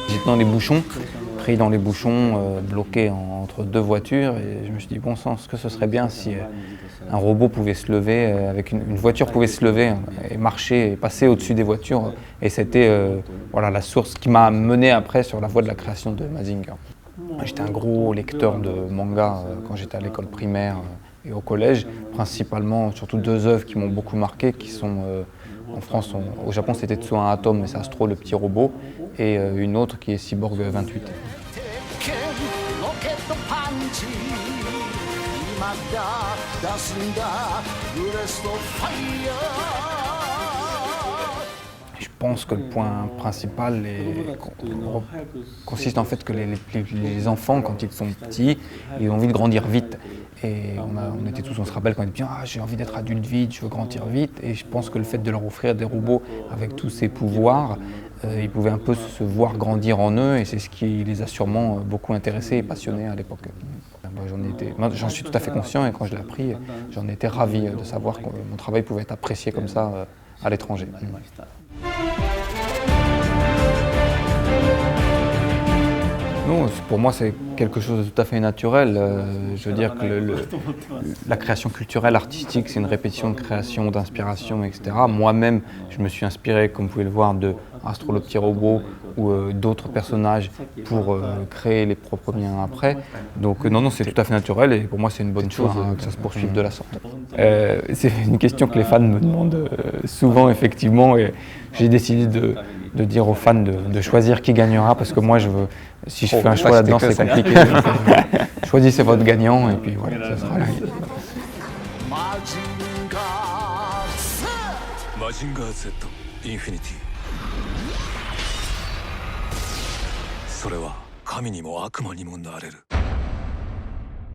J'étais dans les bouchons, pris dans les bouchons, bloqué entre deux voitures, et je me suis dit, bon sang, ce que ce serait bien si un robot pouvait se lever, avec une voiture pouvait se lever et marcher et passer au-dessus des voitures. Et c'était voilà, la source qui m'a mené après sur la voie de la création de Mazinger. J'étais un gros lecteur de manga quand j'étais à l'école primaire et au collège, principalement surtout deux œuvres qui m'ont beaucoup marqué, qui sont en France, au Japon c'était Tetsuo Atom, mais c'est Astro le petit robot, et une autre qui est Cyborg 28. Je pense que le point principal consiste en fait que les enfants, quand ils sont petits, ils ont envie de grandir vite. Et on était tous, on se rappelle quand on était bien, j'ai envie d'être adulte vite, je veux grandir vite. Et je pense que le fait de leur offrir des robots avec tous ces pouvoirs, ils pouvaient un peu se voir grandir en eux, et c'est ce qui les a sûrement beaucoup intéressés et passionnés à l'époque. J'en suis tout à fait conscient, et quand je l'ai appris, j'en étais ravi de savoir que mon travail pouvait être apprécié comme ça à l'étranger. Non, pour moi c'est quelque chose de tout à fait naturel. Je veux dire que la création culturelle, artistique, c'est une répétition de création, d'inspiration, etc. Moi-même, je me suis inspiré, comme vous pouvez le voir, de Astro le petit robot ou d'autres personnages pour créer les propres miens après. Donc non, c'est tout à fait naturel, et pour moi c'est une bonne chose que ça se poursuive de la sorte. C'est une question que les fans me demandent souvent, effectivement, et j'ai décidé de dire aux fans de choisir qui gagnera, parce que moi, si je fais un choix là-dedans, c'est compliqué. Choisissez votre gagnant, et puis voilà, ça sera là. Mazinger Z Infinity. それは神にも悪魔にもなれる。